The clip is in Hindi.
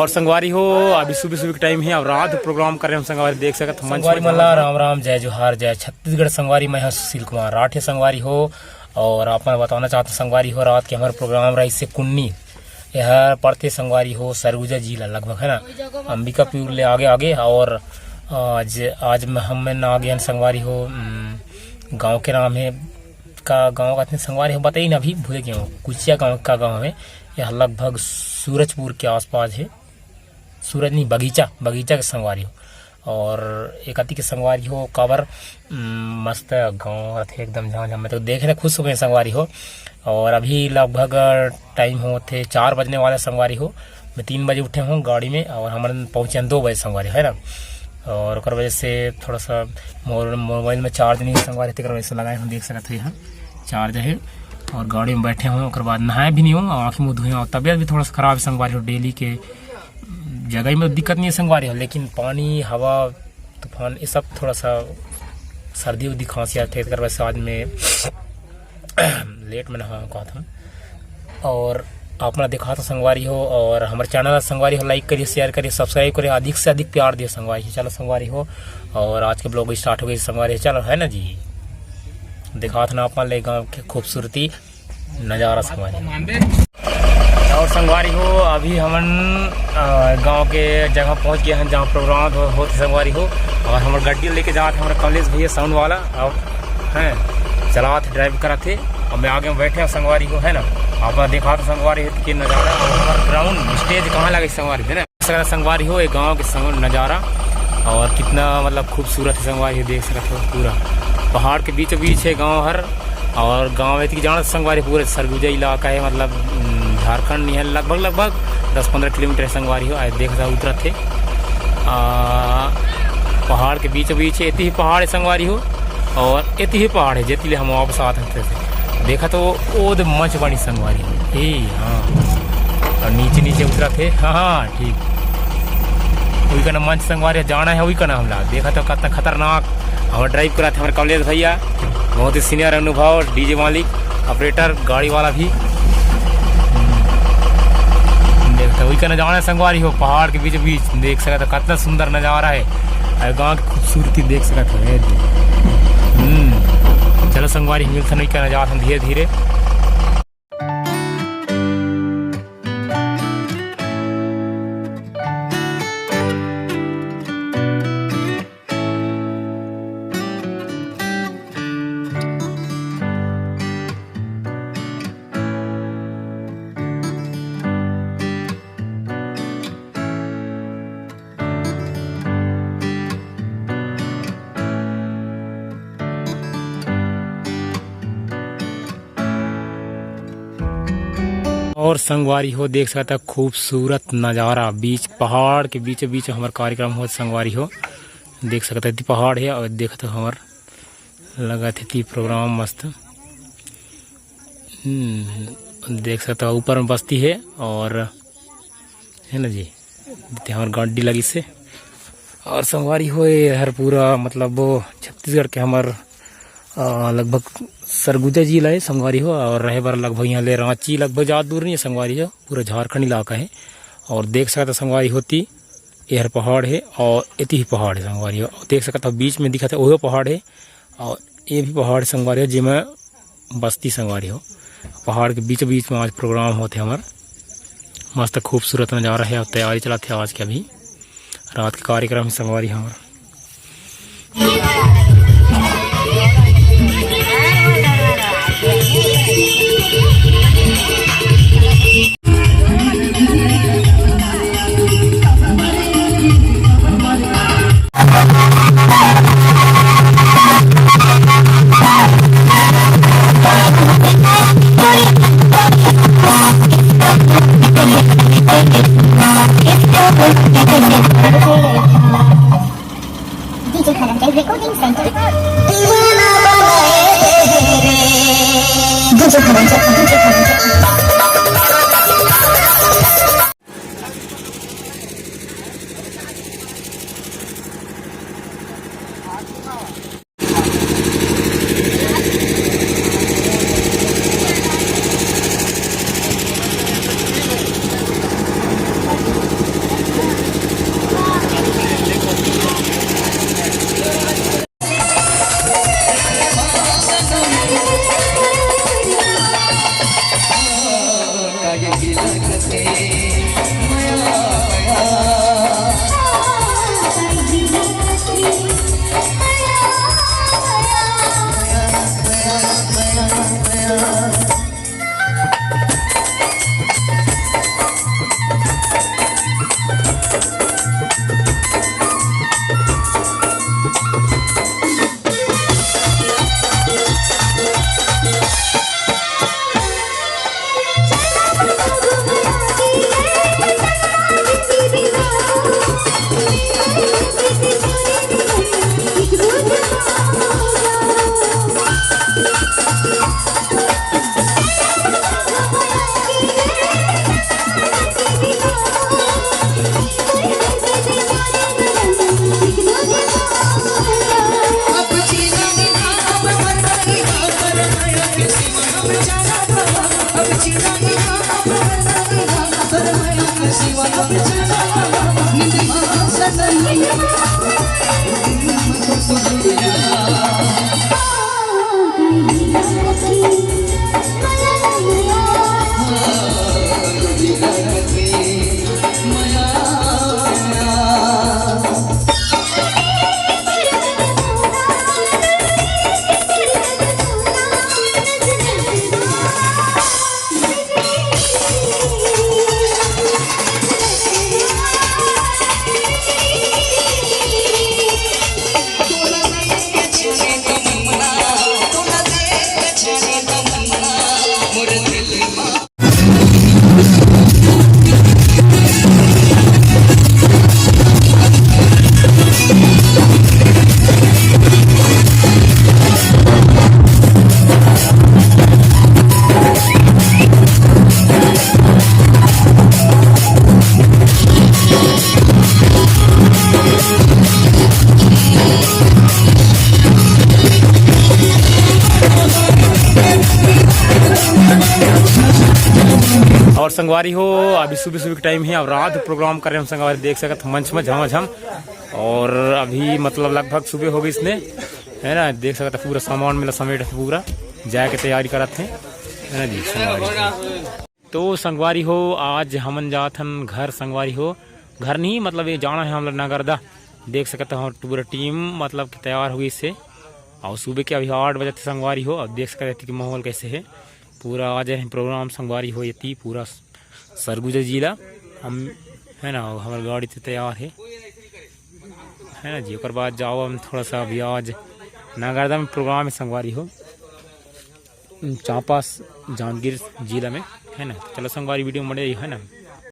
और संगवारी हो अभी सुबह सुबह का टाइम है, अब रात प्रोग्राम कर रहे हैं हम संगवारी देख सकते मंच संगवारी मल्ला राम राम जय जोहार जय छत्तीसगढ़ संगवारी मैं हूं सुशील कुमार राठे संगवारी हो। और आप मैं बताना चाहता संगवारी हो रात के हमारे प्रोग्राम रहा इससे कुन्नी यह पड़ते संगवारी हो सरगुजा जिला लगभग है ना अंबिकापुर ले आगे आगे। और आज हम आ गए संगवारी हो गांव के नाम है गांव का संगवारी हो बताइए ना अभी भूले क्यों कुचिया गांव का गांव है। यह लगभग सूरजपुर के आसपास है, सूरज नहीं बगीचा के संगवारी हो। और एक अति के संगवारी हो काबर मस्त गांव थे एकदम झम मैं तो देखने खुश हो गए संगवारी हो। और अभी लगभग टाइम हो थे 4 बजने वाले संगवारी हो। मैं 3 बजे उठे हूँ गाड़ी में और हमारे पहुँचे 2 बजे संगवारी है ना। और उस वजह से थोड़ा सा मोबाइल में चार्ज नहीं संगवारी थे वजह से लगाए हम देख सकते हैं चार्ज है। और गाड़ी में बैठे हूँ और बाद नहाए भी नहीं हूँ आँखें मुँह धोए और तबियत भी थोड़ा सा खराब है संगवारी हो। डेली के जगह में दिक्कत नहीं है संगवारी हो, लेकिन पानी हवा तूफान ये सब थोड़ा सा सर्दी उर्दी खांसी आते हैं वैसे आज में लेट में नहा कहा था। और अपना दिखा था संगवारी हो और हमारे चैनल संगवारी हो लाइक करिए शेयर करिए सब्सक्राइब करिए अधिक से अधिक प्यार दिए संगवारी हो। चलो संगवारी हो और आज के ब्लॉग स्टार्ट हो गई संगवारी चलो है ना जी दिखा था ना अपना ले गाँव की खूबसूरती नज़ारा संगवारी। और संगवारी हो अभी हम गांव के जगह पहुंच गए हैं जहां प्रोग्राम होते संगवारी हो। और हमारे गाड़ी लेके जाते हमारे कॉलेज भैया साउंड वाला और हैं चला थे ड्राइव करा थे और मैं आगे बैठे संगवारी हो है ना। आप देखा तो संगवारी हो कि नज़ारा और हमारा ग्राउंड स्टेज कहाँ लगे संगवारी है ना संगवारी हो एक गाँव के नज़ारा और कितना मतलब खूबसूरत है संगवारी देख सकते हो। पूरा पहाड़ के बीचों बीच है गाँव हर और गाँव की जाना संगवारी पूरे सरगुजा इलाका है मतलब झारखंड नहीं है लगभग 10-15 किलोमीटर संगवारी हो। आज देख उतरा थे पहाड़ के बीचों बीच इतनी ही पहाड़ है संगवारी हो और इतनी ही पहाड़ है जितने हम वापस आते थे देखा तो ओद मंच बनी संगवारी ही हाँ। और नीचे उतरा थे हाँ ठीक वही का ना मंच संगवारी जाना है वही का ना हमला देखा तो कितना खतरनाक हमारा ड्राइव करा थे हमारे कॉलेज भैया बहुत ही सीनियर अनुभव डीजे मालिक ऑपरेटर गाड़ी वाला भी देखता वही का नजारा संगवारी हो पहाड़ के बीच देख सकते कितना सुंदर नज़ारा है गाँव की खूबसूरती देख सकते है। चलो संगवारी मिलता नहीं का नजारा धीरे धीरे और संगवारी हो देख सकता खूबसूरत नज़ारा बीच पहाड़ के बीचों बीच हमारा कार्यक्रम हो संगवारी हो देख सकते थी पहाड़ है और देखते हमार लगा थी प्रोग्राम मस्त देख सकते ऊपर में बस्ती है और है ना जी हमारे गाड़ी लगी से। और संगवारी हो हर पूरा मतलब वो छत्तीसगढ़ के हमार लगभग सरगुजा जिला है संगवारी हो और रहे बार लगभग यहाँ ले रांची लगभग ज़्यादा दूर नहीं है संगवारी हो पूरा झारखंड इलाका है। और देख सकता संगवारी होती यह पहाड़ है और इतनी ही पहाड़ है संगवारी हो देख सकता बीच में दिखा था वही पहाड़ है और ये भी पहाड़ संगवारी हो जिसमें बस्ती संगवारी हो पहाड़ के बीच बीच में आज प्रोग्राम होते हमारे मस्त खूबसूरत नज़ारा है और तैयारी चलाते आज के अभी रात के कार्यक्रम है संगवारी हमारा। और संगवारी हो अभी सुबह सुबह के टाइम है। अब रात प्रोग्राम कर रहे हैं हम संगवारी, देख सकते मंच में झमाझम। और अभी मतलब लगभग सुबह हो गई इसने, है ना। देख सकते पूरा सामान मिला समेट पूरा जाए के तैयारी करते हैं, है ना जी। संगवारी तो संगवारी हो आज हमन जाथन घर। संगवारी हो घर नहीं मतलब ये जाना है हम लोग नगरदा। देख सकते हो पूरा टीम मतलब कि तैयार हो गई इससे। और सुबह के अभी 8 बजे थे संगवारी हो। अब देख सकते कि माहौल कैसे है पूरा। आज है प्रोग्राम संगवारी हो ये पूरा सरगुजा जिला हम, है ना। हमारी गाड़ी से तैयार है ना जी। और बाद जाओ हम थोड़ा सा अभी आज नागरदा में प्रोग्राम है संगवारी हो चांपा जांजगीर जिला में, है ना। चलो संगवारी वीडियो में बने है ना।